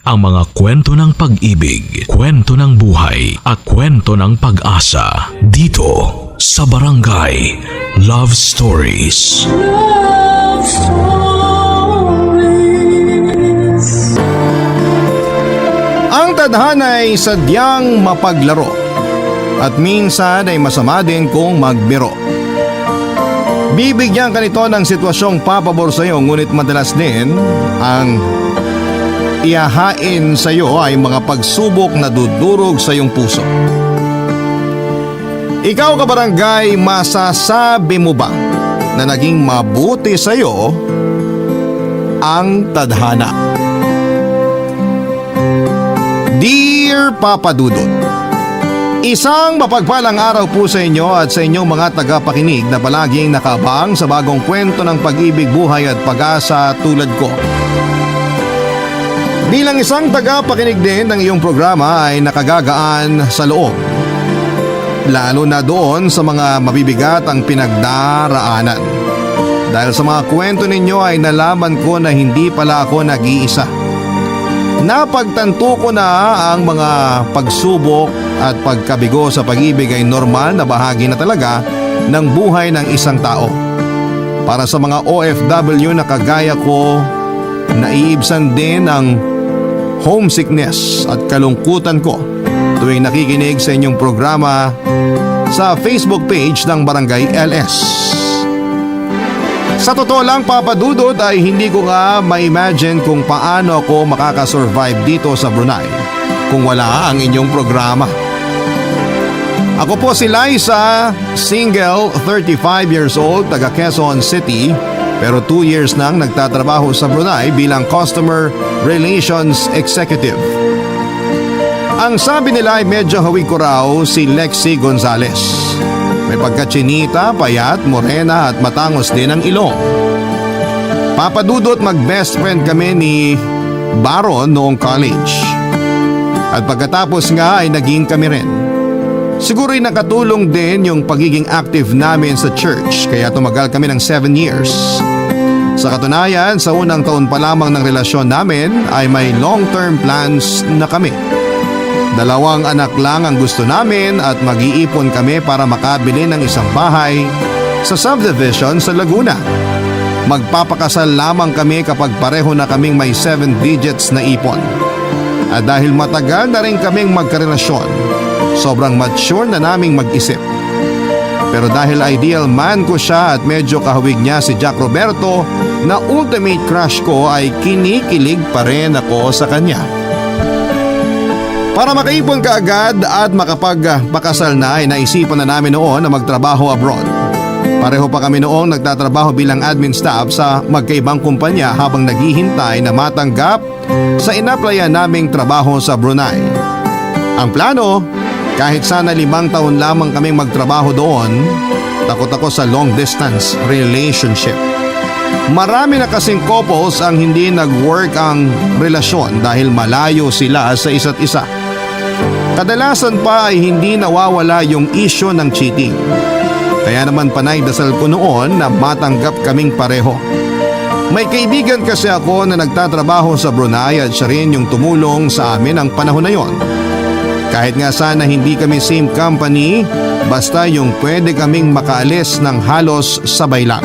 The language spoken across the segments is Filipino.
ang mga kwento ng pag-ibig, kwento ng buhay at kwento ng pag-asa dito sa Barangay Love Stories. Love Stories. Ang tadhana ay sadyang mapaglaro at minsan ay masama din kung magbiro. Bibigyan ka nito ng sitwasyong papabor sa iyo, ngunit madalas din ang ihahain sa iyo ay mga pagsubok na dudurog sa iyong puso. Ikaw kabarangay, masasabi mo ba na naging mabuti sa iyo ang tadhana? Dear Papa Dudut, isang mapagpalang araw po sa inyo at sa inyong mga tagapakinig na palaging nakaabang sa bagong kwento ng pag-ibig, buhay at pag-asa tulad ko. Bilang isang tagapakinig din ng iyong programa ay nakagagaan sa loob, lalo na doon sa mga mabibigat ang pinagdaraanan. Dahil sa mga kwento ninyo ay nalaman ko na hindi pala ako nag-iisa. Napagtanto ko na ang mga pagsubok at pagkabigo sa pag-ibig ay normal na bahagi na talaga ng buhay ng isang tao. Para sa mga OFW na kagaya ko, naiibsan din ang homesickness at kalungkutan ko tuwing nakikinig sa inyong programa sa Facebook page ng Barangay LS. Sa totoo lang, Papa Dudut, ay hindi ko nga ma-imagine kung paano ako makakasurvive dito sa Brunei kung wala ang inyong programa. Ako po si Liza, single, 35 years old, taga Quezon City, pero 2 years nang nagtatrabaho sa Brunei bilang Customer Relations Executive. Ang sabi nila ay medyo hawig ko raw si Lexi Gonzalez. May pagkatsinita, payat, morena at matangos din ang ilong. Papa Dudut, mag-best friend kami ni Baron noong college. At pagkatapos nga ay naging kami rin. Siguro'y nakatulong din yung pagiging active namin sa church kaya tumagal kami ng 7 years. Sa katunayan, sa unang taon pa lamang ng relasyon namin ay may long-term plans na kami. 2 anak lang ang gusto namin at mag-iipon kami para makabili ng isang bahay sa subdivision sa Laguna. Magpapakasal lamang kami kapag pareho na kaming may 7 digits na ipon. At dahil matagal na rin kaming magkarelasyon, sobrang mature na naming mag-isip. Pero dahil ideal man ko siya at medyo kahawig niya si Jack Roberto na ultimate crush ko, ay kinikilig pa rin ako sa kanya. Para makaipon ka agad at makapagpakasal na ay naisipan na namin noon na magtrabaho abroad. Pareho pa kami noong nagtatrabaho bilang admin staff sa magkaibang kumpanya habang naghihintay na matanggap sa inaplayan naming trabaho sa Brunei. Ang plano, kahit sana 5 taon lamang kaming magtrabaho doon, takot ako sa long distance relationship. Marami na kasing couples ang hindi nag-work ang relasyon dahil malayo sila sa isa't isa. Kadalasan pa ay hindi nawawala yung issue ng cheating. Kaya naman panay dasal ko noon na matanggap kaming pareho. May kaibigan kasi ako na nagtatrabaho sa Brunei at siya rin yung tumulong sa amin ang panahon na yon. Kahit nga sana hindi kami same company, basta yung pwede kaming makaalis ng halos sabay lang.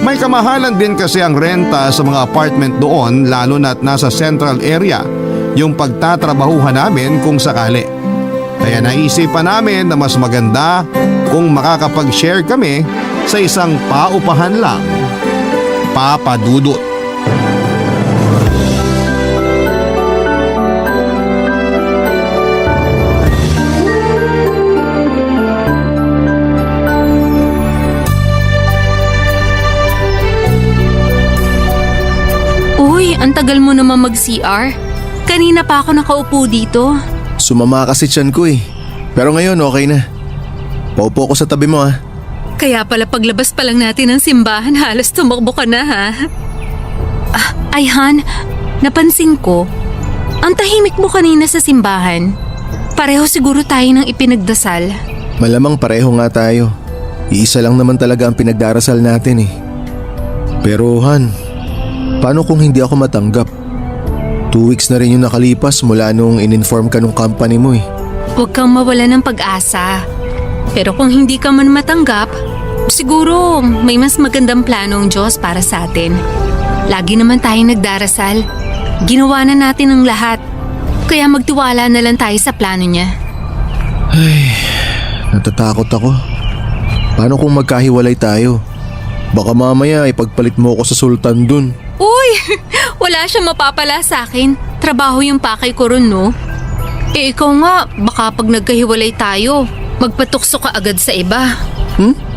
May kamahalan din kasi ang renta sa mga apartment doon, lalo na't nasa central area yung pagtatrabahuhan namin kung sakali. Kaya naisipan namin na mas maganda kung makakapag-share kami sa isang paupahan lang. Papa Dudut. Uy, ang tagal mo naman mag-CR. Kanina pa ako nakaupo dito. Sumama kasi tiyan ko eh. Pero ngayon okay na. Paupo ko sa tabi mo ah. Kaya pala paglabas pa lang natin ng simbahan, halos tumakbo ka na ha. Ay Han, napansin ko, ang tahimik mo kanina sa simbahan. Pareho siguro tayo ng ipinagdasal. Malamang pareho nga tayo. Iisa lang naman talaga ang pinagdarasal natin eh. Pero Han, paano kung hindi ako matanggap? 2 weeks na rin yung nakalipas mula nung in-inform ka nung company mo eh. Huwag kang mawala ng pag-asa. Pero kung hindi ka man matanggap, siguro may mas magandang plano ang Diyos para sa atin. Lagi naman tayong nagdarasal. Ginawa na natin ang lahat. Kaya magtiwala na lang tayo sa plano niya. Natatakot ako. Paano kung magkahiwalay tayo? Baka mamaya ipagpalit mo ako sa sultan dun. Uy! Wala siyang mapapala sa akin. Trabaho yung pakay ko ron, no? Eh ikaw nga, baka pag nagkahiwalay tayo, magpatukso ka agad sa iba.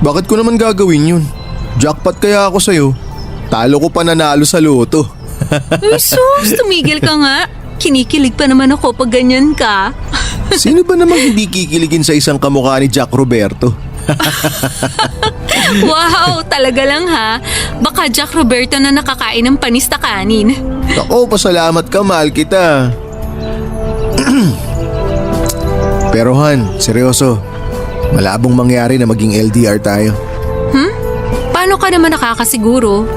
Bakit ko naman gagawin yun? Jackpot kaya ako sa'yo. Talo ko pa nanalo sa loto. Uy, sus! Tumigil ka nga. Kinikilig pa naman ako pag ganyan ka. Sino ba namang hindi kikiligin sa isang kamukha ni Jack Roberto? Wow! Talaga lang ha. Baka Jack Roberto na nakakain ng panis na kanin. Ako, pasalamat ka, mahal kita. Pero Han, seryoso. Malabong mangyari na maging LDR tayo. Paano ka naman nakakasiguro?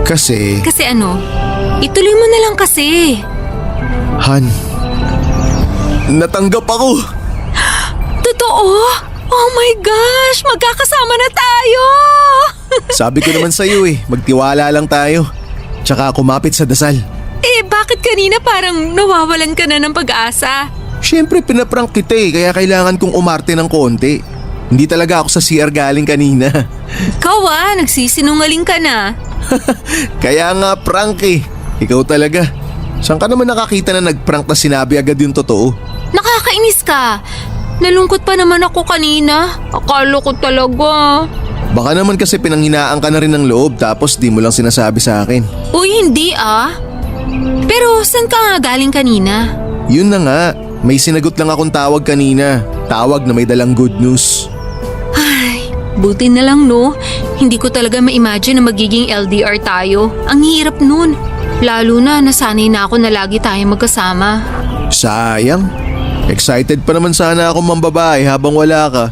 Kasi, Kasi ano? Ituloy mo na lang kasi. Han, natanggap ako. Totoo? Oh my gosh! Magkakasama na tayo! Sabi ko naman sa'yo magtiwala lang tayo. Tsaka kumapit sa dasal. Eh, bakit kanina parang nawawalan ka na ng pag-asa? Siyempre pinaprank kita kaya kailangan kong umarte ng konti. Hindi talaga ako sa CR galing kanina. Ikaw nagsisinungaling ka na. Kaya nga prank Ikaw talaga. Saan ka naman nakakita na nagprank na sinabi agad yung totoo? Nakakainis ka. Nalungkot pa naman ako kanina. Akala ko talaga. Baka naman kasi pinanghinaan ka na rin ng loob tapos di mo lang sinasabi sa akin. Uy, hindi Pero saan ka nga galing kanina? Yun na nga, may sinagot lang akong tawag kanina. Tawag na may dalang good news. Ay, buti na lang no. Hindi ko talaga ma-imagine na magiging LDR tayo. Ang hirap nun. Lalo na nasanay na ako na lagi tayong magkasama. Sayang. Excited pa naman sana ako mambabae habang wala ka.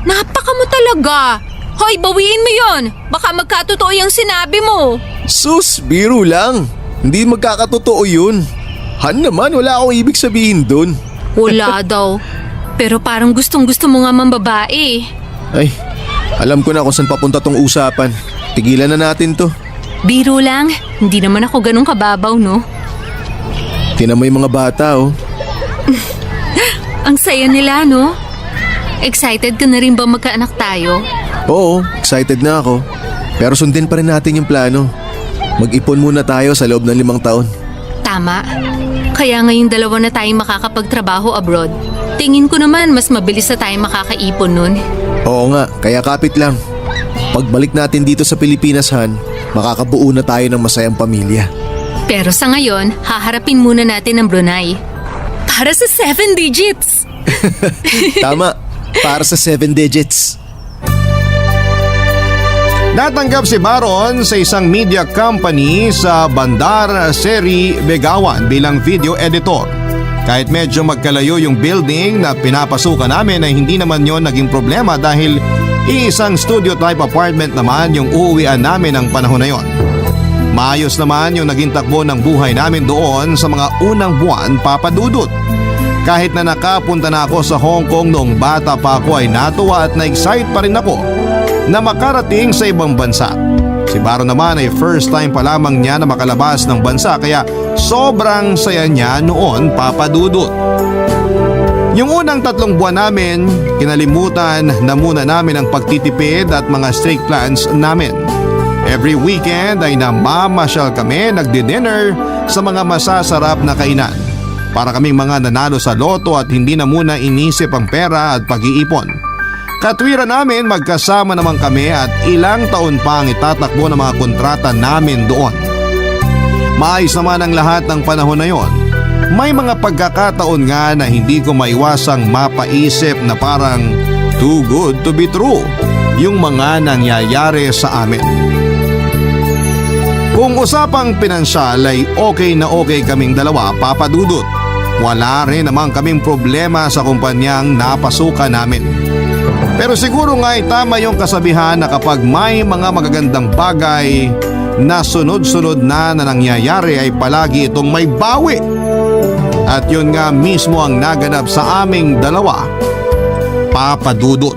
Napaka mo talaga. Hoy, bawiin mo yon. Baka magkatotoo yung sinabi mo. Sus, biro lang. Hindi magkakatotoo yun. Han naman, wala akong ibig sabihin dun. Wala daw. Pero parang gustong-gusto mo nga mambabae. Ay, alam ko na kung saan papunta tong usapan. Tigilan na natin to. Biro lang. Hindi naman ako ganun kababaw, no? Tinan mo yung mga bata Ang saya nila, no? Excited ka na rin ba magkaanak tayo? Oo, excited na ako. Pero sundin pa rin natin yung plano. Mag-ipon muna tayo sa loob ng 5 taon. Tama. Kaya ngayong 2 na tayong makakapagtrabaho abroad. Tingin ko naman mas mabilis na tayong makakaipon nun. Oo nga, kaya kapit lang. Pagbalik natin dito sa Pilipinas, Han, makakabuo na tayo ng masayang pamilya. Pero sa ngayon, haharapin muna natin ang Brunei. Para sa 7 digits! Tama, para sa 7 digits. Natanggap si Baron sa isang media company sa Bandar Seri Begawan bilang video editor. Kahit medyo magkalayo yung building na pinapasukan namin ay hindi naman yon naging problema dahil iisang studio type apartment naman yung uuwian namin ng panahon na yon. Maayos naman yung naging takbo ng buhay namin doon sa mga unang buwan, Papa Dudut. Kahit na nakapunta na ako sa Hong Kong noong bata pa ako ay natuwa at na-excite pa rin ako na makarating sa ibang bansa. Si Baron naman ay first time pa lamang niya na makalabas ng bansa kaya sobrang saya niya noon, Papa Dudut. Yung unang 3 buwan namin, kinalimutan na muna namin ang pagtitipid at mga strict plans namin. Every weekend ay namamasyal kami, nagdi-dinner sa mga masasarap na kainan. Para kaming mga nanalo sa loto at hindi na muna inisip ang pera at pag-iipon. Katwiran namin magkasama naman kami at ilang taon pa ang itatakbo ng mga kontrata namin doon. Maayos naman ang lahat ng panahon na yon. May mga pagkakataon nga na hindi ko maiwasang mapaisip na parang too good to be true yung mga nangyayari sa amin. Kung usapang pinansyal ay okay na okay kaming dalawa, Papa Dudut. Wala rin naman kaming problema sa kumpanyang napasukan namin. Pero siguro nga ay tama yung kasabihan na kapag may mga magagandang bagay na sunod-sunod na nangyayari ay palagi itong may bawi At yun nga mismo ang naganap sa aming dalawa, Papa Dudut.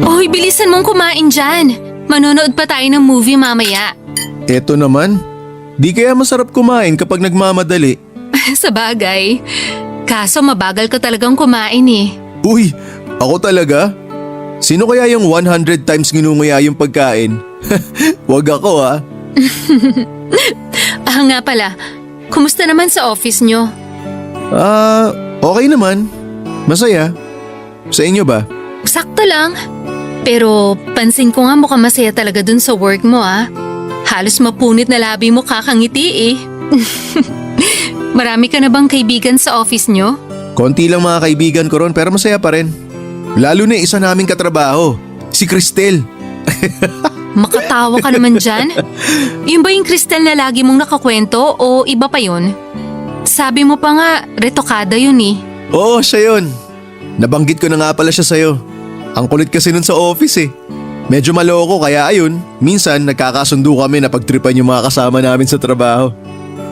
Oy, bilisan mong kumain dyan. Manonood pa tayo ng movie mamaya. Eto naman, di kaya masarap kumain kapag nagmamadali. Sa bagay. Kaso mabagal ka talagang kumain eh. Uy, ako talaga? Sino kaya yung 100 times ginunguya yung pagkain? Wag ako ha. Ah nga pala, kumusta naman sa office nyo? Okay naman. Masaya. Sa inyo ba? Sakto lang. Pero pansin ko nga mukhang masaya talaga dun sa work mo ah. Halos mapunit na labi mo kakangiti eh. Marami ka na bang kaibigan sa office nyo? Konti lang mga kaibigan ko ron pero masaya pa rin. Lalo na isa naming katrabaho, si Cristel. Makatawa ka naman dyan. Yun ba yung Cristel na lagi mong nakakwento o iba pa yun? Sabi mo pa nga, retokada yun eh. Oo, siya yun. Nabanggit ko na nga pala siya sa'yo. Ang kulit kasi nun sa office eh. Medyo maloko kaya ayun, minsan nagkakasundo kami na pagtripan yung mga kasama namin sa trabaho.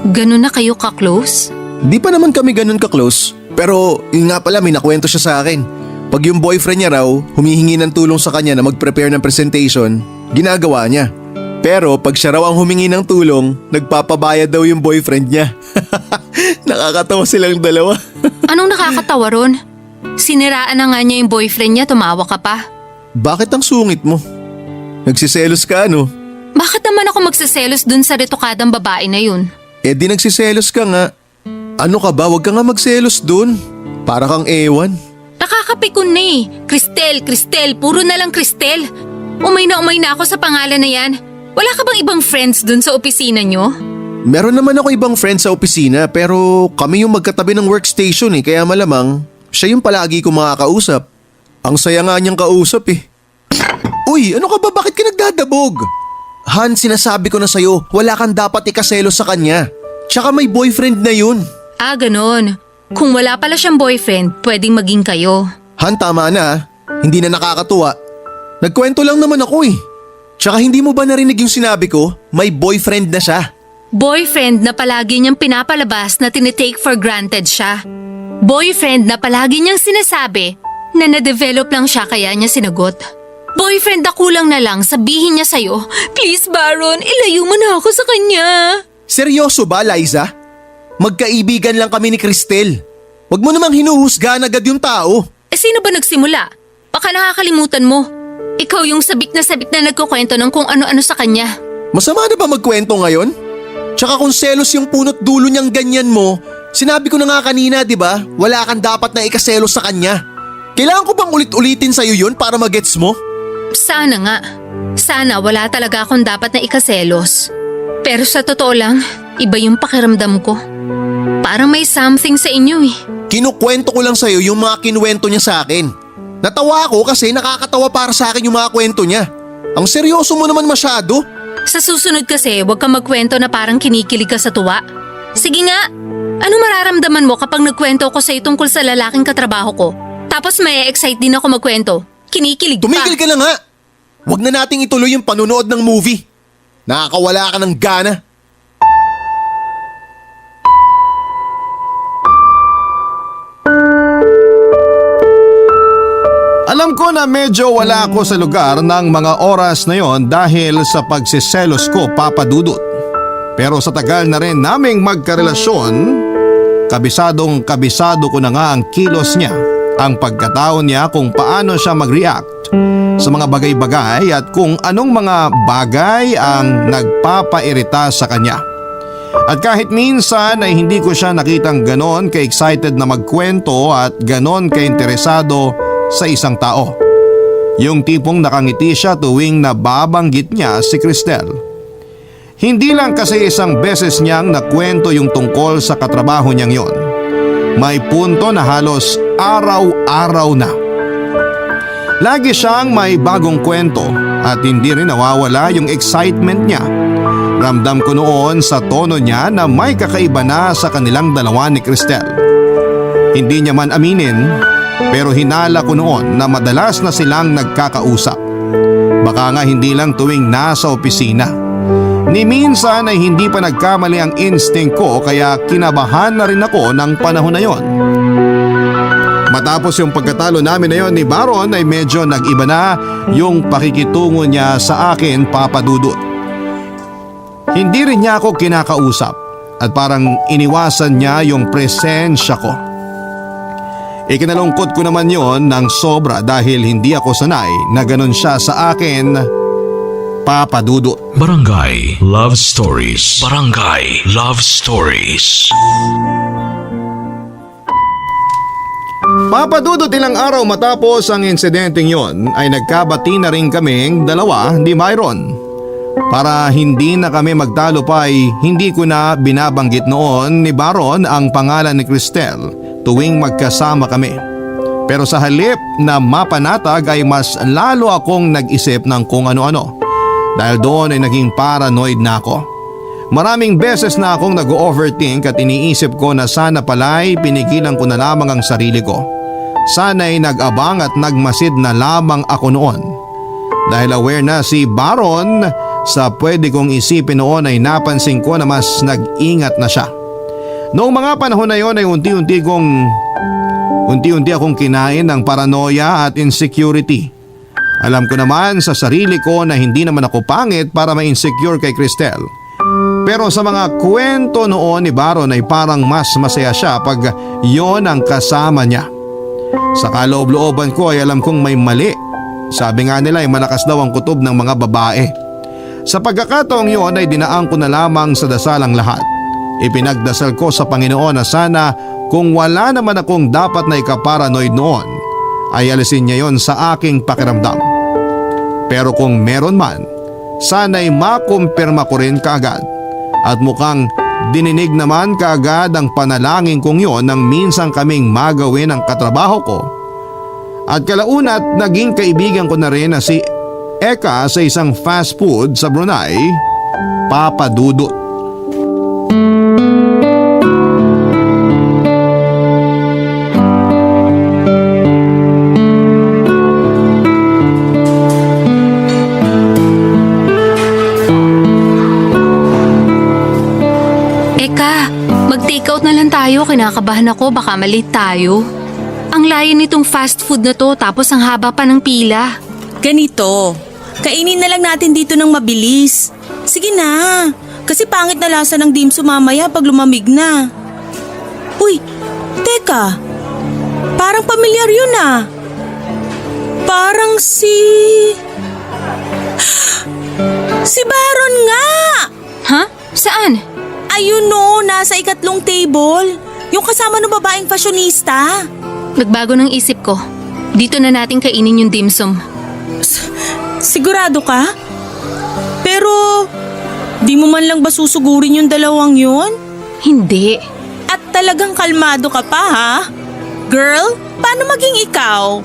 Ganun na kayo ka-close? Di pa naman kami ganun ka-close. Pero yun nga pala may nakwento siya sa akin. Pag yung boyfriend niya raw humihingi ng tulong sa kanya na mag-prepare ng presentation, ginagawa niya. Pero pag siya raw ang humingi ng tulong, nagpapabayad daw yung boyfriend niya. Nakakatawa silang dalawa. Anong nakakatawa ron? Siniraan na nga niya yung boyfriend niya, tumawa ka pa. Bakit ang sungit mo? Nagsiselos ka ano? Bakit naman ako magsiselos dun sa retokadang babae na yun? Eh di nagsiselos ka nga. Ano ka ba? Huwag ka nga magselos dun. Para kang ewan. Nakakapikon na eh. Cristel, puro na lang Cristel. Umay na ako sa pangalan na yan. Wala ka bang ibang friends dun sa opisina nyo? Meron naman ako ibang friends sa opisina pero kami yung magkatabi ng workstation eh kaya malamang siya yung palagi ko makakausap. Ang saya nga niyang kausap eh. Uy, ano ka ba? Bakit ka nagdadabog? Han, sinasabi ko na sa'yo, wala kang dapat ikaselos sa kanya. Tsaka may boyfriend na yun. Ah, ganon. Kung wala pala siyang boyfriend, pwedeng maging kayo. Han, tama na ah. Hindi na nakakatuwa. Nagkwento lang naman ako eh. Tsaka hindi mo ba narinig yung sinabi ko? May boyfriend na siya. Boyfriend na palagi niyang pinapalabas na tinitake for granted siya. Boyfriend na palagi niyang sinasabi na na-develop lang siya kaya niya sinagot. Boyfriend na kulang na lang sabihin niya sa'yo, please Baron, ilayo mo na ako sa kanya. Seryoso ba, Liza? Magkaibigan lang kami ni Cristel. Huwag mo namang hinuhusgahan agad yung tao. Eh sino ba nagsimula? Baka nakakalimutan mo. Ikaw yung sabik na nagkukwento ng kung ano-ano sa kanya. Masama na ba magkwento ngayon? Tsaka kung selos yung punot dulo niyang ganyan mo, sinabi ko na nga kanina, di ba? Wala kang dapat na ikaselos sa kanya. Kailangan ko bang ulit-ulitin sa'yo yun para magets mo? Sana nga. Sana wala talaga akong dapat na ikaselos. Pero sa totoo lang, iba yung pakiramdam ko. Parang may something sa inyo eh. Kinukwento ko lang sa'yo yung mga kinuwento niya sa akin. Natawa ako kasi nakakatawa para sa akin yung mga kwento niya. Ang seryoso mo naman masyado. Sa susunod kasi, huwag kang magkwento na parang kinikilig ka sa tuwa. Sige nga, ano mararamdaman mo kapag nagkwento ko sa'yo tungkol sa lalaking katrabaho ko? Tapos may excite din ako magkwento. Kinikilig pa. Tumigil ka na nga. Huwag na nating ituloy yung panunood ng movie. Nakakawala ka ng gana. Alam ko na medyo wala ako sa lugar ng mga oras na yon dahil sa pagsiselos ko, Papa Dudut. Pero sa tagal na rin naming magkarelasyon, kabisado ko na nga ang kilos niya, ang pagkatao niya kung paano siya mag-react sa mga bagay-bagay at kung anong mga bagay ang nagpapairita sa kanya. At kahit minsan ay hindi ko siya nakitang ganon ka-excited na magkwento at ganon ka-interesado sa isang tao. Yung tipong nakangiti siya tuwing nababanggit niya si Cristel. Hindi lang kasi isang beses niyang nakwento yung tungkol sa katrabaho niyang yon. May punto na halos araw-araw na. Lagi siyang may bagong kwento at hindi rin nawawala yung excitement niya Ramdam ko noon sa tono niya na may kakaiba na sa kanilang dalawa ni Cristel. Hindi niya man aminin, pero hinala ko noon na madalas na silang nagkakausap. Baka nga hindi lang tuwing nasa opisina. Ni minsan ay hindi pa nagkamali ang instinct ko kaya kinabahan na rin ako ng panahon na yon. Matapos yung pagkatalo namin na yon ni Baron ay medyo nag-iba na yung pakikitungo niya sa akin, Papa Dudut. Hindi rin niya ako kinakausap at parang iniwasan niya yung presensya ko. Ikinalungkot ko naman yon ng sobra dahil hindi ako sanay na ganun siya sa akin, Papa Dudut. Barangay Love Stories. Barangay Love Stories. Papa Dudut, ilang araw matapos ang insidenteng yon ay nagkabati na rin kaming dalawa ni Myron. Para hindi na kami magtalo pa ay hindi ko na binabanggit noon ni Baron ang pangalan ni Cristel tuwing magkasama kami. Pero sa halip na mapanatag ay mas lalo akong nag-isip ng kung ano-ano. Dahil doon ay naging paranoid na ako. Maraming beses na akong nag-overthink at iniisip ko na sana pala'y pinigilan ko na lamang ang sarili ko. Sana'y nag-abang at nagmasid na lamang ako noon. Dahil aware na si Baron sa pwede kong isipin noon ay napansin ko na mas nag-ingat na siya. Noong mga panahon na yon ay unti-unti akong kinain ng paranoia at insecurity. Alam ko naman sa sarili ko na hindi naman ako pangit para ma-insecure kay Cristel. Pero sa mga kwento noon ni Baron ay parang mas masaya siya pag yon ang kasama niya. Sa kaloob-looban ko ay alam kong may mali. Sabi nga nila ay malakas daw ang kutob ng mga babae. Sa pagkakataong yon ay dinaan ko na lamang sa dasal ang lahat. Ipinagdasal ko sa Panginoon na sana kung wala naman akong dapat na ikaparanoid noon ay alisin niya yon sa aking pakiramdam. Pero kung meron man, sana'y makumpirma ko rin kaagad. At mukhang dininig naman kaagad ang panalangin kong yon nang minsan kaming magawin ang katrabaho ko. At kalaunat naging kaibigan ko na rin na si Eka sa isang fast food sa Brunei, Papa Dudut. Mag-takeout na lang tayo, kinakabahan ako, baka malate tayo. Ang layo nitong fast food na to tapos ang haba pa ng pila. Ganito, kainin na lang natin dito ng mabilis. Sige na, kasi pangit na lasa ng dimsum mamaya pag lumamig na. Uy, teka, parang pamilyar yun ah. Parang si Baron nga! Ha? Saan? Ayun no, nasa ikatlong table. Yung kasama ng babaeng fashionista. Nagbago ng isip ko. Dito na natin kainin yung dimsum. Sigurado ka? Pero, di mo man lang ba susugurin yung dalawang yun? Hindi. At talagang kalmado ka pa ha? Girl, paano maging ikaw?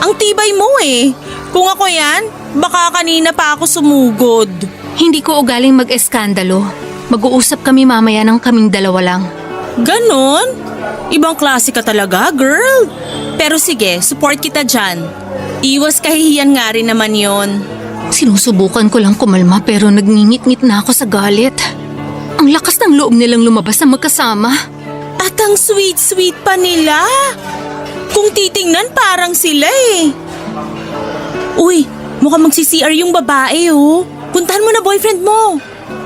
Ang tibay mo eh. Kung ako yan, baka kanina pa ako sumugod. Hindi ko ugaling mag-eskandalo. Mag-uusap kami mamaya ng kaming dalawa lang. Ganon? Ibang klase ka talaga, girl. Pero sige, support kita dyan. Iwas kahihiyan nga rin naman yon. Sinusubukan ko lang kumalma pero nagngingit-ngit na ako sa galit. Ang lakas ng loob nilang lumabas na magkasama. At ang sweet-sweet pa nila. Kung titingnan parang sila eh. Uy, mukhang magsi-CR yung babae oh. Puntahan mo na boyfriend mo.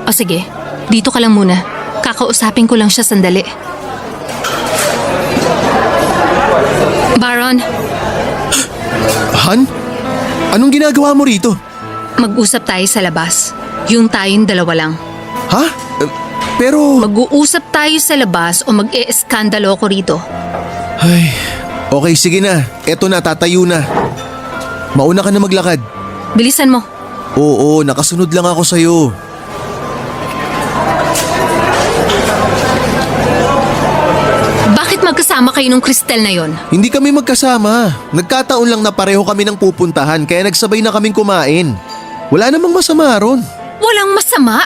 O sige, dito ka lang muna. Kakausapin ko lang siya sandali. Baron, Han? Anong ginagawa mo rito? mag-usap tayo sa labas. Yung tayong dalawa lang. Ha? Pero... Mag-uusap tayo sa labas o mag-e-eskandalo ako rito. Ay, okay sige na. Eto na, tatayo na. Mauna ka na maglakad. Bilisan mo. Oo, nakasunod lang ako sa'yo. Bakit magkasama kayo nung Cristel na yon? Hindi kami magkasama. Nagkataon lang na pareho kami ng pupuntahan kaya nagsabay na kaming kumain. Wala namang masama ron. Walang masama.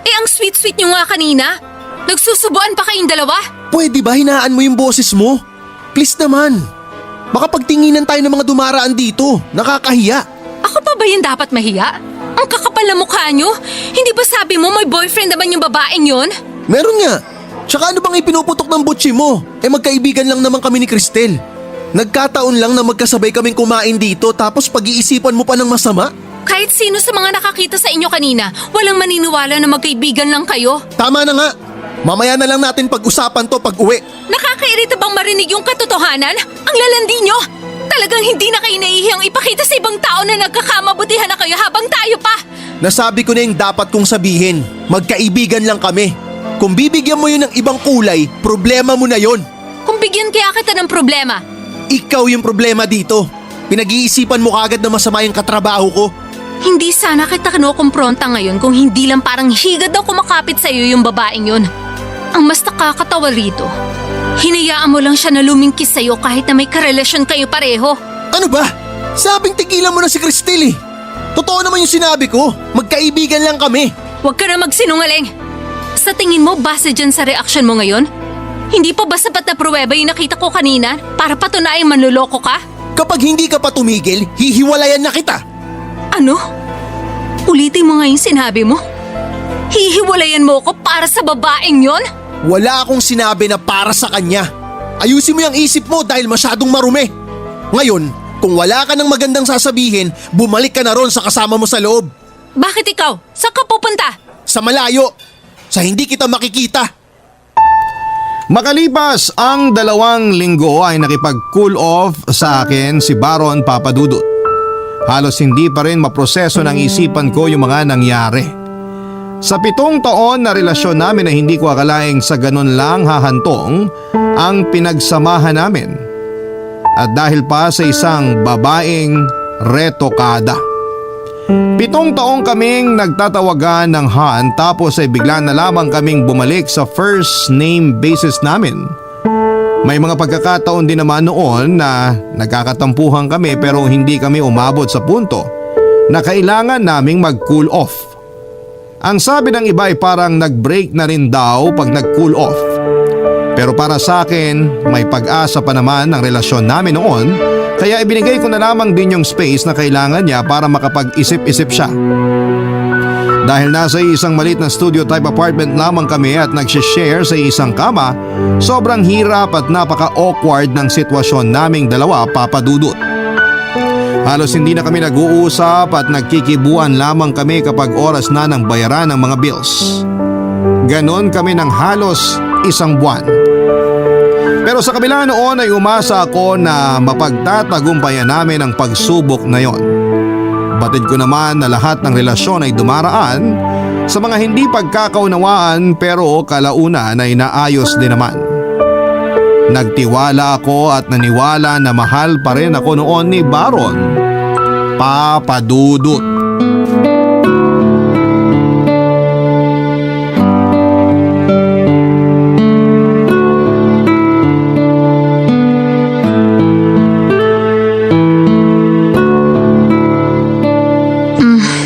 Eh ang sweet-sweet nyo nga kanina. Nagsusubuan pa kayong dalawa. Pwede ba hinaan mo yung boses mo? Please naman. Makapagtinginan tayo ng mga dumaraan dito. Nakakahiya. Ako pa ba yung dapat mahiya? Ang kakapal na mukha nyo? Hindi ba sabi mo may boyfriend naman yung babaeng yon? Meron nga. Tsaka ano bang ipinuputok ng butsi mo? Magkaibigan lang naman kami ni Cristel. Nagkataon lang na magkasabay kaming kumain dito tapos pag-iisipan mo pa ng masama? Kahit sino sa mga nakakita sa inyo kanina, walang maniniwala na magkaibigan lang kayo. Tama na nga. Mamaya na lang natin pag-usapan to pag uwi. Nakakairita bang marinig yung katotohanan? Ang lalandi nyo! Talagang hindi na kayo naihiyang ipakita sa ibang tao na nagkakamabutihan na kayo habang tayo pa! Nasabi ko na yung dapat kong sabihin. Magkaibigan lang kami. Kung bibigyan mo yun ng ibang kulay, problema mo na yon. Kung bigyan kaya kita ng problema, Ikaw yung problema dito. Pinag-iisipan mo kagad na masama yung katrabaho ko. hindi sana kita kinukumpronta ngayon kung hindi lang parang higad daw kumakapit sa iyo yung babaeng yun. Ang mas nakakatawa rito, hinayaan mo lang siya na lumingkis sa iyo kahit na may karelasyon kayo pareho. Ano ba? Sabing tigilan mo na si Cristel eh. Totoo naman yung sinabi ko. Magkaibigan lang kami. Huwag ka na magsinungaling. Sa tingin mo, base dyan sa reaksyon mo ngayon? Hindi pa ba sapat na pruweba yung nakita ko kanina para patunayang manluloko ka? Kapag hindi ka pa tumigil, hihiwalayan na kita. Ano? Ulitin mo nga yung sinabi mo? Hihiwalayan mo ako para sa babaeng yon? Wala akong sinabi na para sa kanya. Ayusin mo yung isip mo dahil masyadong marumi. Ngayon, kung wala ka ng magandang sasabihin, bumalik ka na ron sa kasama mo sa loob. Bakit ikaw? Saan ka pupunta? Sa malayo. Sa hindi kita makikita. Makalipas ang 2 linggo ay nakipag-cool off sa akin si Baron Papadudut. Halos hindi pa rin maproseso ng isipan ko yung mga nangyari. Sa 7 taon na relasyon namin na hindi ko akalaing sa ganun lang hahantong ang pinagsamahan namin. At dahil pa sa isang babaeng retokada. 7 taong kaming nagtatawagan ng Han tapos ay bigla na lamang kaming bumalik sa first name basis namin. May mga pagkakataon din naman noon na nagkakatampuhan kami pero hindi kami umabot sa punto na kailangan naming mag-cool off. Ang sabi ng iba ay parang nag-break na rin daw pag nag-cool off. Pero para sa akin, may pag-asa pa naman ang relasyon namin noon. Kaya ibinigay ko na lamang din yung space na kailangan niya para makapag-isip-isip siya. Dahil nasa isang maliit na studio type apartment lamang kami at nagsishare sa isang kama, sobrang hirap at napaka-awkward ng sitwasyon naming dalawa, Papadudut. Halos hindi na kami nag-uusap at nagkikibuan lamang kami kapag oras na ng bayaran ng mga bills. Ganon kami ng halos 1 buwan. Pero sa kabila noon ay umasa ako na mapagtatagumpayan namin ang pagsubok na yon. Batid ko naman na lahat ng relasyon ay dumaraan sa mga hindi pagkakaunawaan pero kalaunan ay naayos din naman. Nagtiwala ako at naniwala na mahal pa rin ako noon ni Baron Papadudut.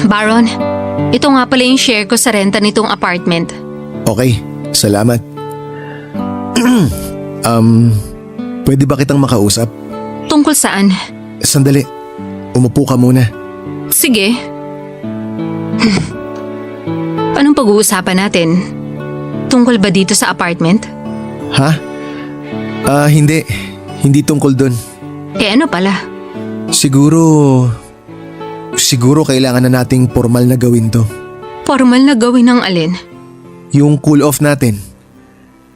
Baron, ito nga pala yung share ko sa renta nitong apartment. Okay, salamat. Pwede ba kitang makausap? Tungkol saan? Sandali, umupo ka muna. Sige. Anong pag-uusapan natin? Tungkol ba dito sa apartment? Ha? Hindi. Hindi tungkol dun. Eh ano pala? Siguro kailangan na nating formal na gawin to. Formal na gawin ng alin? Yung cool off natin.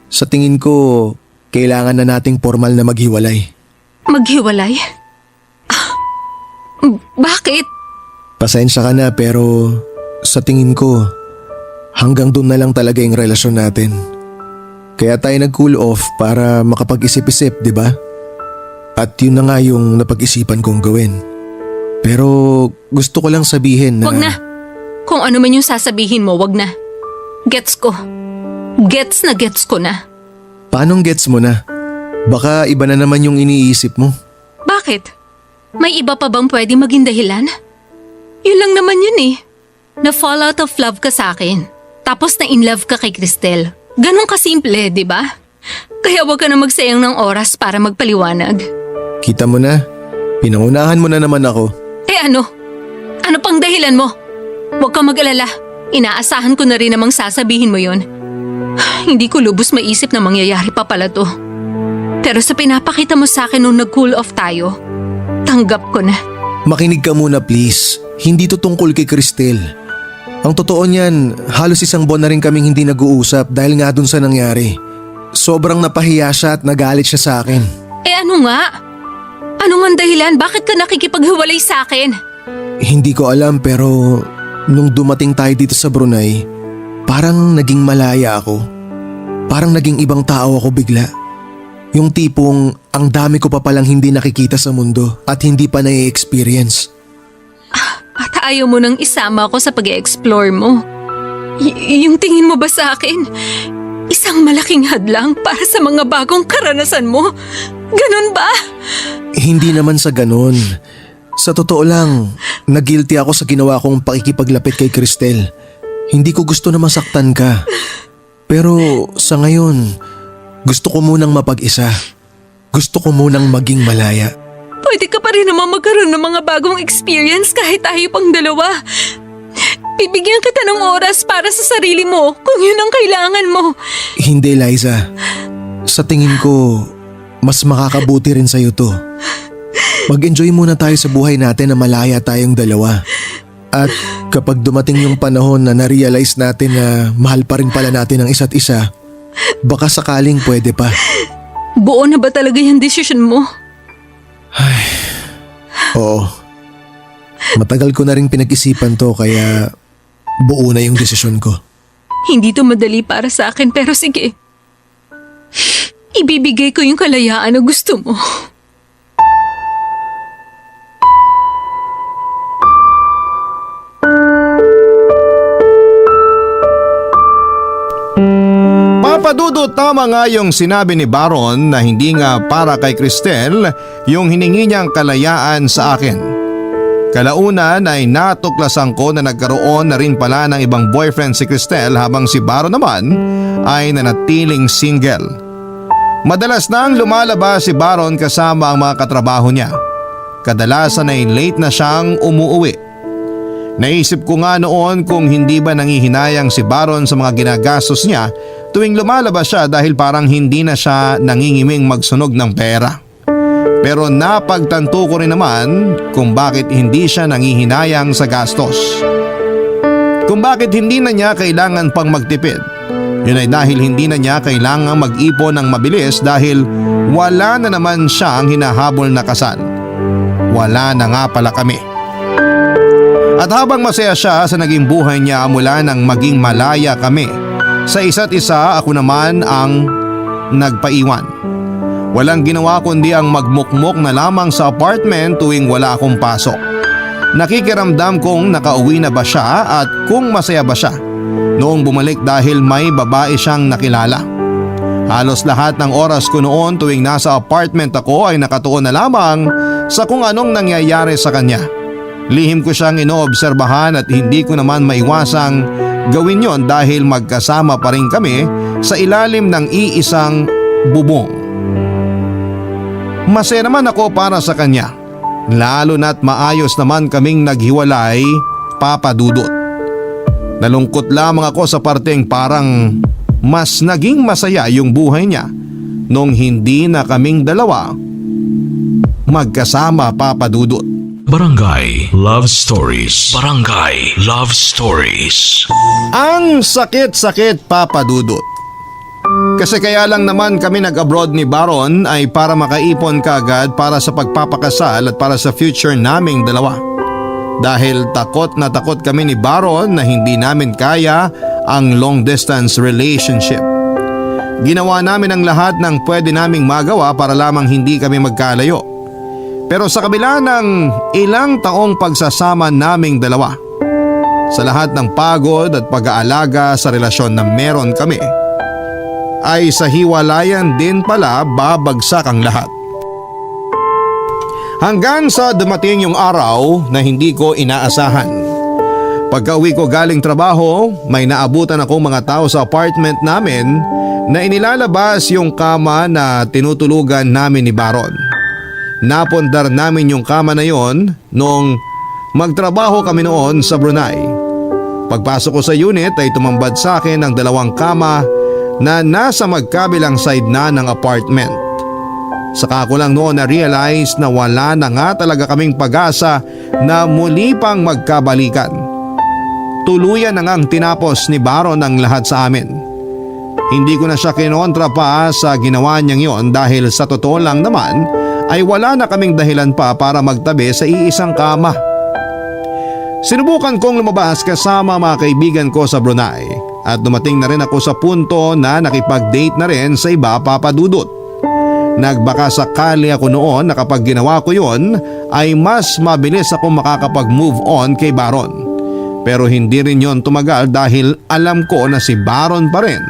Sa tingin ko, kailangan na nating formal na maghiwalay. Maghiwalay? Ah, bakit? Pasensya ka na pero sa tingin ko, hanggang doon na lang talaga yung relasyon natin. Kaya tayo nag-cool off para makapag-isip-isip, di ba? At yun na nga yung napag-isipan kong gawin. Pero gusto ko lang sabihin na… Wag na. Kung ano man yung sasabihin mo, wag na. Gets ko. Gets ko na. Paanong gets mo na? Baka iba na naman yung iniisip mo. Bakit? May iba pa bang pwede maging dahilan? Yun lang naman yun eh. Na fall out of love ka sa akin. Tapos na in love ka kay Cristel. Ganon kasimple, di ba? Kaya huwag ka na magsayang ng oras para magpaliwanag. Kita mo na, pinangunahan mo na naman ako. Eh ano? Ano pang dahilan mo? Huwag kang mag-alala. Inaasahan ko na rin namang sasabihin mo yon. Hindi ko lubos maisip na mangyayari pa pala to. Pero sa pinapakita mo sa akin nung nag-cool off tayo, tanggap ko na. Makinig ka muna please. Hindi to tungkol kay Cristel. Ang totoo niyan, halos 1 buwan na rin kaming hindi nag-uusap dahil nga dun sa nangyari. Sobrang napahiya siya at nagalit siya sa akin. Eh ano nga? Ano nga ang dahilan? Bakit ka nakikipaghiwalay sa akin? Hindi ko alam pero nung dumating tayo dito sa Brunei, parang naging malaya ako. Parang naging ibang tao ako bigla. Yung tipong ang dami ko pa palang hindi nakikita sa mundo at hindi pa na-experience. At ayaw mo nang isama ako sa pag-explore mo. Yung tingin mo ba sa akin? Isang malaking hadlang para sa mga bagong karanasan mo? Ganon ba? Hindi naman sa ganon. Sa totoo lang, nagilty ako sa ginawa kong pakikipaglapit kay Cristel. Hindi ko gusto na masaktan ka. Pero sa ngayon, gusto ko munang mapag-isa. Gusto ko munang maging malaya. Pwede ka pa rin naman magkaroon ng mga bagong experience kahit tayo pang dalawa. Bibigyan kita ng oras para sa sarili mo kung yun ang kailangan mo. Hindi, Liza. Sa tingin ko, mas makakabuti rin sa'yo to. Mag-enjoy muna tayo sa buhay natin na malaya tayong dalawa. At kapag dumating yung panahon na na-realize natin na mahal pa rin pala natin ang isa't isa, baka sakaling pwede pa. Buo na ba talaga yung desisyon mo? Oo. Matagal ko na rin pinag-isipan to kaya buo na yung desisyon ko. Hindi to madali para sa akin pero sige. Ibibigay ko yung kalayaan na gusto mo. Papadudot, tama nga yung sinabi ni Baron na hindi nga para kay Cristel yung hiningi niyang kalayaan sa akin. Kalaunan ay natuklasan ko na nagkaroon na rin pala ng ibang boyfriend si Cristel habang si Baron naman ay nanatiling single. Madalas nang lumalabas si Baron kasama ang mga katrabaho niya. Kadalasan ay late na siyang umuuwi. Naisip ko nga noon kung hindi ba nangihinayang si Baron sa mga ginagastos niya tuwing lumalabas siya dahil parang hindi na siya nangingiming magsunog ng pera. Pero napagtanto ko rin naman kung bakit hindi siya nangihinayang sa gastos. Kung bakit hindi na niya kailangan pang magtipid. Yun ay dahil hindi na niya kailangan mag-ipon ng mabilis dahil wala na naman siyang hinahabol na kasal. Wala na nga pala kami. At habang masaya siya sa naging buhay niya mula nang maging malaya kami sa isa't isa, ako naman ang nagpaiwan. Walang ginawa kundi ang magmukmok na lamang sa apartment tuwing wala akong pasok. Nakikiramdam kung nakauwi na ba siya at kung masaya ba siya noong bumalik dahil may babae siyang nakilala. Halos lahat ng oras ko noon tuwing nasa apartment ako ay nakatuon na lamang sa kung anong nangyayari sa kanya. Lihim ko siyang inoobserbahan at hindi ko naman maiwasang gawin yon dahil magkasama pa rin kami sa ilalim ng iisang bubong. Masaya naman ako para sa kanya, lalo na't maayos naman kaming naghiwalay, Papa Dudut. Nalungkot lamang ako sa parteng parang mas naging masaya yung buhay niya nung hindi na kaming dalawa magkasama, Papa Dudut. Barangay Love Stories. Barangay Love Stories. Ang sakit-sakit, Papa Dudut. Kasi kaya lang naman kami nag-abroad ni Baron ay para makaipon kaagad para sa pagpapakasal at para sa future naming dalawa. Dahil takot na takot kami ni Baron na hindi namin kaya ang long distance relationship. Ginawa namin ang lahat ng pwede naming magawa para lamang hindi kami magkalayo. Pero sa kabila ng ilang taong pagsasama naming dalawa, sa lahat ng pagod at pag-aalaga sa relasyon na meron kami, ay sa hiwalayan din pala babagsak ang lahat. Hanggang sa dumating yung araw na hindi ko inaasahan. Pagka-uwi ko galing trabaho, may naabutan akong mga tao sa apartment namin na inilalabas yung kama na tinutulugan namin ni Baron. Napundar namin yung kama na yon noong magtrabaho kami noon sa Brunei. Pagpasok ko sa unit ay tumambad sa akin ang 2 kama na nasa magkabilang side na ng apartment. Saka ko lang noon na-realize na wala na nga talaga kaming pag-asa na muli pang magkabalikan. Tuluyan na ngang tinapos ni Baron ang lahat sa amin. Hindi ko na siya kinontra pa sa ginawa niyang yon dahil sa totoo lang naman ay wala na kaming dahilan pa para magtabi sa iisang kama. Sinubukan kong lumabas kasama mga kaibigan ko sa Brunei at dumating na rin ako sa punto na nakipag-date na rin sa iba, Papa Dudut. Nagbaka sakali ako noon na kapag ginawa ko yon ay mas mabilis ako makakapag-move on kay Baron. Pero hindi rin yon tumagal dahil alam ko na si Baron pa rin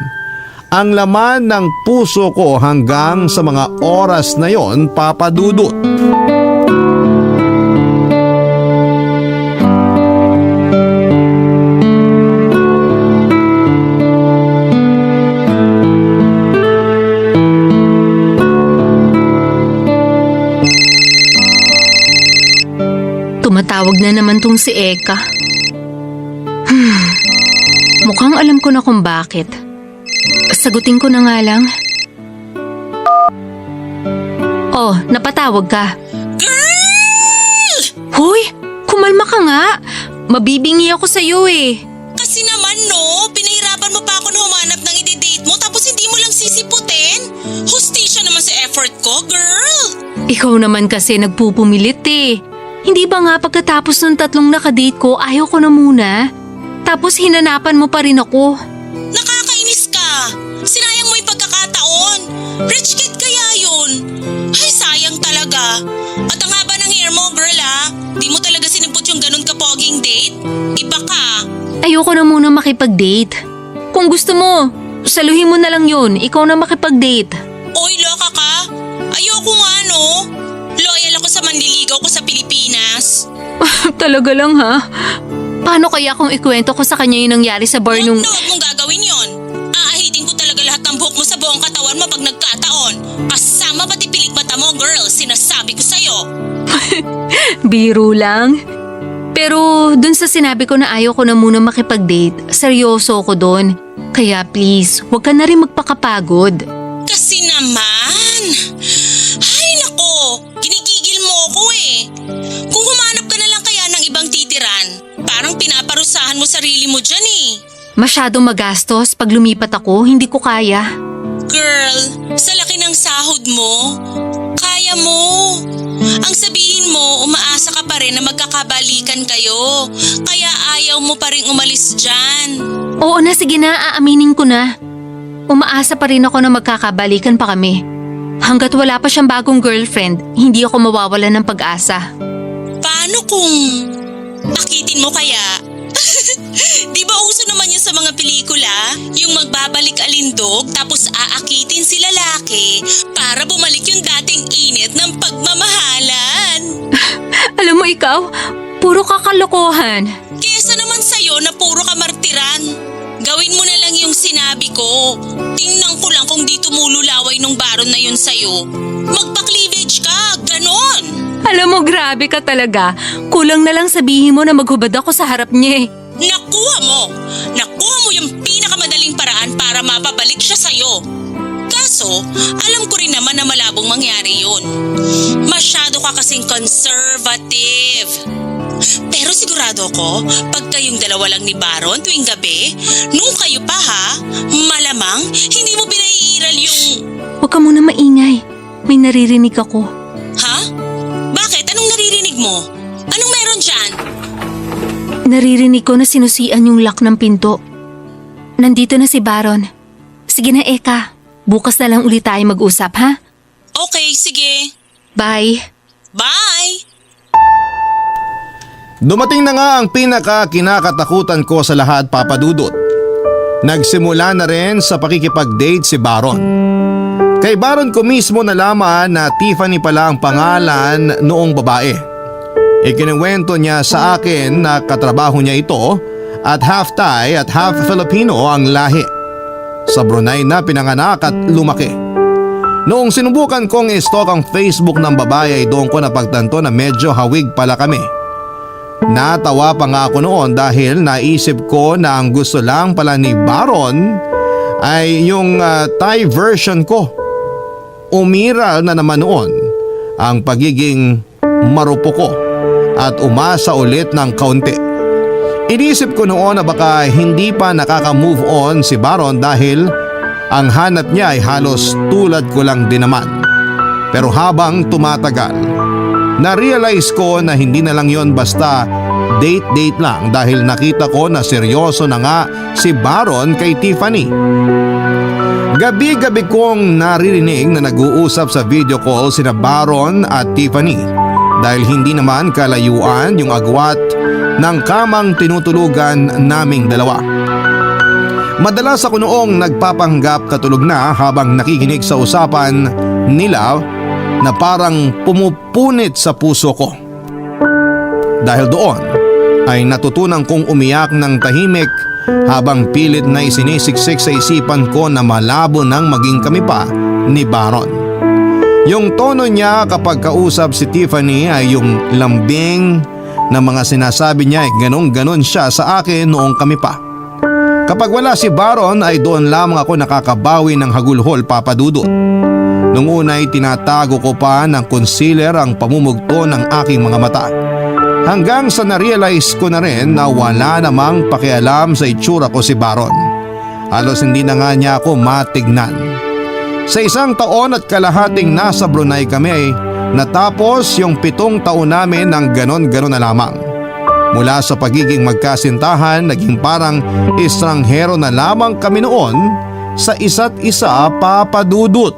ang laman ng puso ko hanggang sa mga oras na yon, Papa Dudut. Tumatawag na naman tong si Eka. Mukhang alam ko na kung bakit. Sagutin ko na nga lang. Oh, napatawag ka. Girl! Hoy, kumalma ka nga. Mabibingi ako sa'yo eh. Kasi naman no, pinahirapan mo pa ako na humanap ng i-date mo tapos hindi mo lang sisiputin. Hustisya naman sa effort ko, girl! Ikaw naman kasi nagpupumilit eh. Hindi ba nga pagkatapos ng 3 nakadate ko, ayaw ko na muna? Tapos hinanapan mo pa rin ako. Nakakainis ka! Sinayang mo yung pagkakataon! Rich kid kaya yun! Ay, sayang talaga! At ang haba ng hair mo, girl ah! Di mo talaga sinimpot yung ganun kapoging date? Iba ka! Ayoko na muna makipag-date. Kung gusto mo, saluhin mo na lang yun. Ikaw na makipag-date. Oy, loka ka! Ayoko nga no! Loyal ako sa manliligaw ko sa Pilipinas! Talaga lang ha? Paano kaya kung ikwento ko sa kanya yung nangyari sa bar nung... Huwag mong gagawin yon. Aahitin ko talaga lahat ng buhok mo sa buong katawan mo pag nagkataon. Kasama pati pilik mata mo, girl. Sinasabi ko sa'yo. Biro lang? Pero dun sa sinabi ko na ayaw ko na muna makipag-date, seryoso ko dun. Kaya please, huwag ka na rin magpakapagod. Kasi naman. Ay nako, ginigigil mo ako eh. Kung humanap ka na lang kaya ng ibang titiran, parang pinaparusahan mo sarili mo dyan eh. Masyadong magastos pag lumipat ako, hindi ko kaya. Girl, sa laki ng sahod mo, kaya mo. Ang sabihin mo, umaasa ka pa rin na magkakabalikan kayo. Kaya ayaw mo pa rin umalis dyan. Oo na, sige na, aaminin ko na. Umaasa pa rin ako na magkakabalikan pa kami. Hanggat wala pa siyang bagong girlfriend, hindi ako mawawalan ng pag-asa. Paano kung akitin mo kaya? Di ba uso naman yun sa mga pelikula? Yung magbabalik alindog tapos aakitin si lalaki para bumalik yung dating init ng pagmamahalan. Alam mo ikaw, puro kakalokohan. Kesa naman sa'yo na puro kamartiran. Gawin mo na lang yung sinabi ko. Tingnan ko lang kung di tumululaway nung Baron na yun sa'yo. Magpa-cleavage ka, ganon. Alam mo, grabe ka talaga. Kulang na lang sabihin mo na maghubad ako sa harap niya eh. Nakuha mo yung pinakamadaling paraan para mapabalik siya sa'yo. Kaso, alam ko rin naman na malabong mangyari yun. Masyado ka kasing conservative. Pero sigurado ko, pag kayong dalawa lang ni Baron tuwing gabi, nung kayo pa ha, malamang hindi mo binaiiral yung... Huwag ka muna maingay. May naririnig ako. Ha? Bakit? Anong naririnig mo? Anong meron dyan? Naririnig ko na sinusian yung lock ng pinto. Nandito na si Baron. Sige na, Eka. Bukas na lang ulit tayo mag-usap, ha? Okay, sige. Bye. Bye! Dumating na nga ang pinaka-kinakatakutan ko sa lahat, Papa Dudut. Nagsimula na rin sa pakikipag-date si Baron. Kay Baron ko mismo nalaman na Tiffany pala ang pangalan noong babae. Ikinuwento niya sa akin na katrabaho niya ito at half Thai at half Filipino ang lahi. Sa Brunei na pinanganak at lumaki. Noong sinubukan kong i-stalk ang Facebook ng babae ay doon ko napagtanto na medyo hawig pala kami. Natawa pa nga ako noon dahil naisip ko na ang gusto lang pala ni Baron ay yung Thai version ko. Umiral na naman noon ang pagiging marupo ko at umasa ulit ng kaunti. Inisip ko noon na baka hindi pa nakaka-move on si Baron dahil ang hanap niya ay halos tulad ko lang din naman. Pero habang tumatagal, na-realize ko na hindi na lang yon basta date-date lang dahil nakita ko na seryoso na nga si Baron kay Tiffany. Gabi-gabi kong naririnig na nag-uusap sa video call sina Baron at Tiffany dahil hindi naman kalayuan yung agwat ng kamang tinutulugan naming dalawa. Madalas ako noong nagpapanggap katulog na habang nakikinig sa usapan nila na parang pumupunit sa puso ko. Dahil doon ay natutunan kong umiyak ng tahimik habang pilit na isinisiksik sa isipan ko na malabo nang maging kami pa ni Baron. Yung tono niya kapag kausap si Tiffany ay yung lambing na mga sinasabi niya ay ganon-ganon siya sa akin noong kami pa. Kapag wala si Baron ay doon lamang ako nakakabawi ng hagulhol, Papa Dudut. Nung una ay tinatago ko pa ng concealer ang pamumugto ng aking mga mata. Hanggang sa na-realize ko na rin na wala namang pakialam sa itsura ko si Baron. Halos hindi na nga niya ako matignan. Sa 1 taon at kalahating nasa Brunei kami ay natapos yung 7 taon namin ng ganon-ganon na lamang. Mula sa pagiging magkasintahan, naging parang estranghero na lamang kami noon sa isa't isa, Papa Dudut.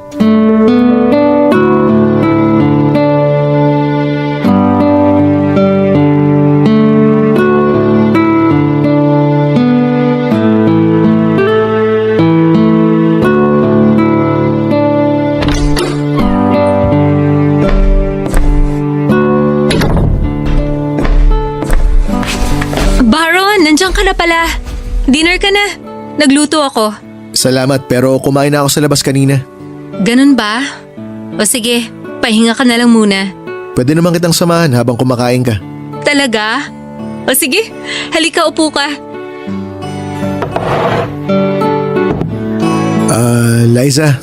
Nandiyan ka na pala. Dinner ka na. Nagluto ako. Salamat pero kumain na ako sa labas kanina. Ganun ba? O sige, pahinga ka na lang muna. Pwede naman kitang samahan habang kumakain ka. Talaga? O sige, halika upo ka. Liza,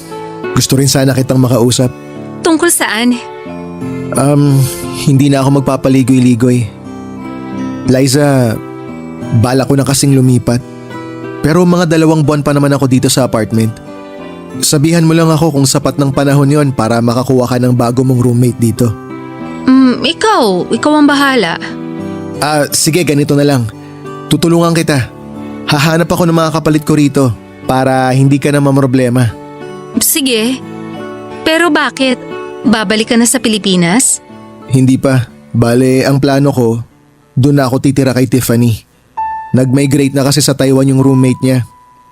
gusto rin sana kitang makausap. Tungkol saan? Hindi na ako magpapaligoy-ligoy. Liza, bala ko na kasing lumipat. Pero mga 2 buwan pa naman ako dito sa apartment. Sabihan mo lang ako kung sapat ng panahon yon para makakuha ka ng bago mong roommate dito. Ikaw ang bahala. Sige, ganito na lang. Tutulungan kita. Hahanap ako ng mga kapalit ko rito para hindi ka na mamroblema. Sige. Pero bakit? Babalik ka na sa Pilipinas? Hindi pa. Bale, ang plano ko, doon na ako titira kay Tiffany. Nag-migrate na kasi sa Taiwan yung roommate niya.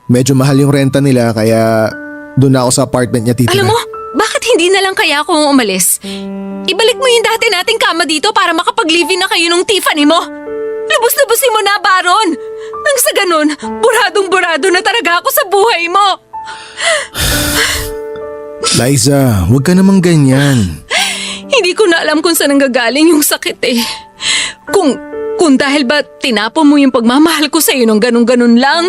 Medyo mahal yung renta nila kaya doon na ako sa apartment niya titira. Alam mo, bakit hindi na lang kaya akong umalis? Ibalik mo yung dati nating kama dito para makapag-live-in na kayo nung Tiffany mo. Lubos-lubosin mo na, Baron! Nang sa ganun, buradong-burado na talaga ako sa buhay mo! Liza, huwag ka namang ganyan. Hindi ko na alam kung saan nanggagaling yung sakit eh. Kung dahil ba tinapon mo yung pagmamahal ko sa'yo nung ganun-ganun lang?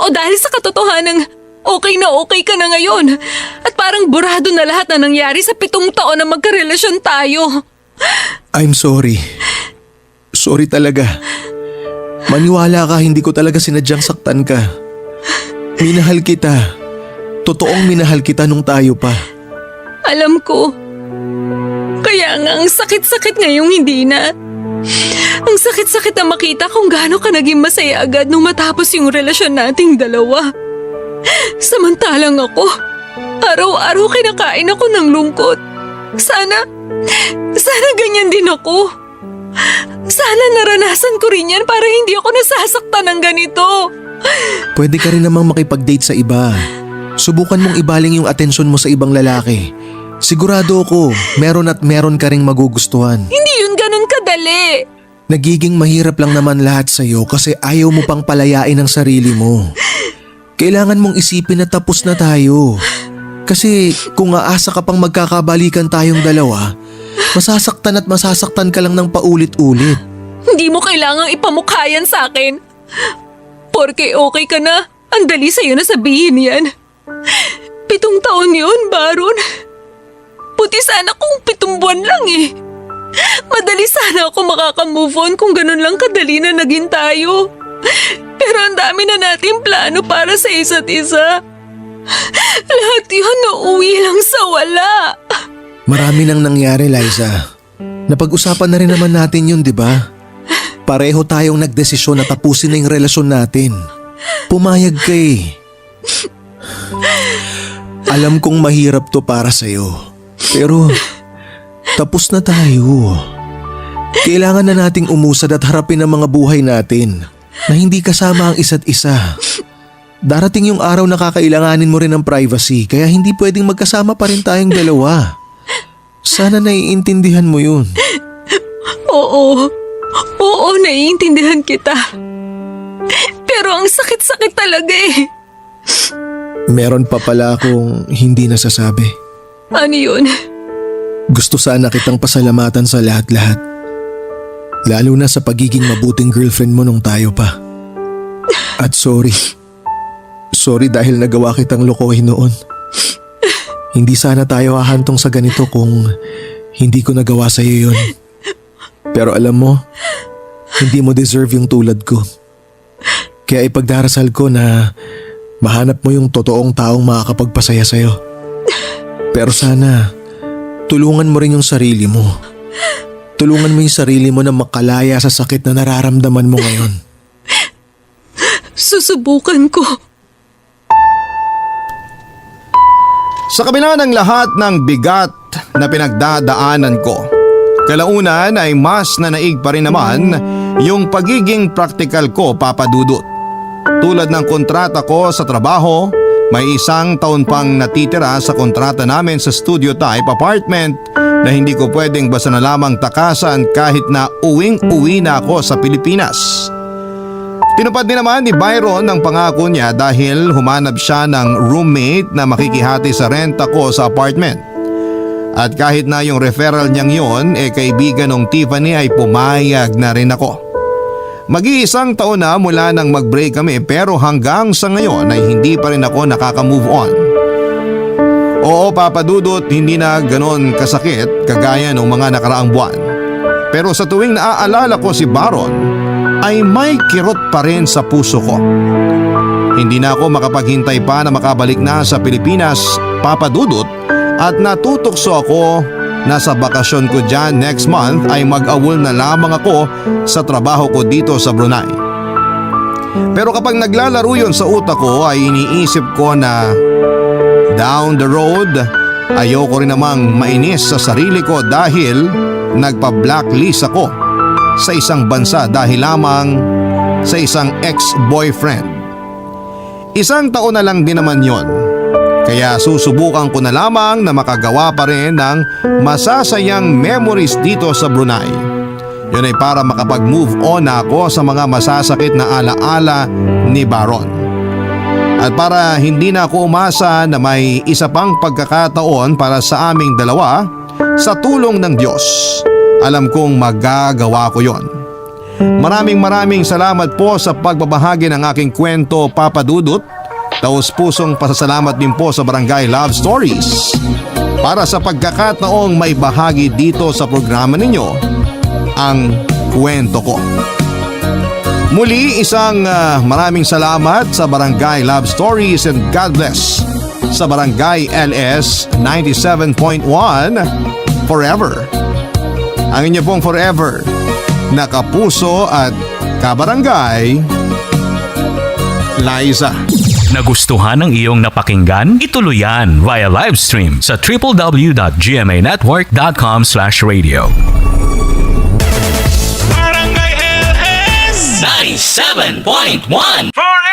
O dahil sa katotohanang okay ka na ngayon at parang burado na lahat na nangyari sa 7 taon na magkarelasyon tayo. I'm sorry. Sorry talaga. Maniwala ka, hindi ko talaga sinadyang saktan ka. Minahal kita. Totoong minahal kita nung tayo pa. Alam ko. Kaya nga ang sakit-sakit ngayong hindi na. Ang sakit-sakit na makita kung gaano ka naging masaya agad nung matapos yung relasyon nating dalawa. Samantalang ako, araw-araw kinakain ako ng lungkot. Sana ganyan din ako. Sana naranasan ko rin yan para hindi ako nasasaktan ng ganito. Pwede ka rin namang makipag-date sa iba. Subukan mong ibaling yung atensyon mo sa ibang lalaki. Sigurado ako, meron ka ring magugustuhan. Hindi yun ganun kadali. Nagiging mahirap lang naman lahat sa'yo kasi ayaw mo pang palayain ang sarili mo. Kailangan mong isipin na tapos na tayo. Kasi kung aasa ka pang magkakabalikan tayong dalawa, masasaktan at masasaktan ka lang ng paulit-ulit. Hindi mo kailangang ipamukha yan sa akin. Porke okay ka na, ang dali sa'yo na sabihin yan. 7 taon yun, Baron. Puti sana kung 7 buwan lang eh. Madali sana ako makaka-move on kung ganun lang kadali na naging tayo. Pero ang dami na nating plano para sa isa't isa. Lahat yun nauwi lang sa wala. Marami nang nangyari, Liza. Napag-usapan na rin naman natin yun, di ba? Pareho tayong nagdesisyon na tapusin na yung relasyon natin. Pumayag ka eh. Alam kong mahirap to para sa'yo. Pero tapos na tayo. Kailangan na nating umusad at harapin ang mga buhay natin na hindi kasama ang isa't isa. Darating yung araw na kakailanganin mo rin ng privacy kaya hindi pwedeng magkasama pa rin tayong dalawa. Sana naiintindihan mo yun. Oo, naiintindihan kita. Pero ang sakit-sakit talaga eh. Meron pa pala akong hindi nasasabi. Ano yun? Gusto sana kitang pasalamatan sa lahat-lahat. Lalo na sa pagiging mabuting girlfriend mo nung tayo pa. At sorry. Sorry dahil nagawa kitang lokohin noon. Hindi sana tayo hahantong sa ganito kung hindi ko nagawa sa iyo yun. Pero alam mo, hindi mo deserve yung tulad ko. Kaya ipagdarasal ko na mahanap mo yung totoong taong makakapagpasaya sa'yo. Pero sana, tulungan mo rin yung sarili mo. Tulungan mo yung sarili mo na makalaya sa sakit na nararamdaman mo ngayon. Susubukan ko. Sa kabila ng lahat ng bigat na pinagdadaanan ko, kalaunan ay mas nanaig pa rin naman yung pagiging practical ko, Papa Dudut. Tulad ng kontrata ko sa trabaho, may 1 taon pang natitira sa kontrata namin sa studio type apartment na hindi ko pwedeng basta na lamang takasan kahit na uwing-uwi na ako sa Pilipinas. Tinupad din naman ni Byron ang pangako niya dahil humanap siya ng roommate na makikihati sa renta ko sa apartment. At kahit na yung referral niyang yon kaibigan ng Tiffany ay pumayag na rin ako. Mag-1 taon na mula nang mag-break kami pero hanggang sa ngayon ay hindi pa rin ako nakaka-move on. Oo, Papa Dudut, hindi na ganon kasakit kagaya ng mga nakaraang buwan. Pero sa tuwing naaalala ko si Baron, ay may kirot pa rin sa puso ko. Hindi na ako makapaghintay pa na makabalik na sa Pilipinas, Papa Dudut, at natutokso ako na sa bakasyon ko dyan next month ay mag-awol na lamang ako sa trabaho ko dito sa Brunei. Pero kapag naglalaro yun sa utak ko ay iniisip ko na down the road ayoko rin namang mainis sa sarili ko dahil nagpa-blacklist ako sa isang bansa dahil lamang sa isang ex-boyfriend. 1 taon na lang din naman yon. Kaya susubukan ko na lamang na makagawa pa rin ng masasayang memories dito sa Brunei. Yun ay para makapag-move on ako sa mga masasakit na alaala ni Baron. At para hindi na ako umasa na may isa pang pagkakataon para sa aming dalawa, sa tulong ng Diyos, alam kong magagawa ko yon. Maraming salamat po sa pagbabahagi ng aking kwento, Papa Dudut. Taos-pusong pasasalamat din po sa Barangay Love Stories para sa pagkakataong may bahagi dito sa programa ninyo ang kwento ko. Muli isang maraming salamat sa Barangay Love Stories and God bless sa Barangay LS 97.1 Forever. Ang inyo pong forever na kapuso at kabarangay, Liza. Nagustuhan ng iyong napakinggan? Ituloy yan via live stream sa www.gmanetwork.com/radio. Barangay LS 97.1 Forever!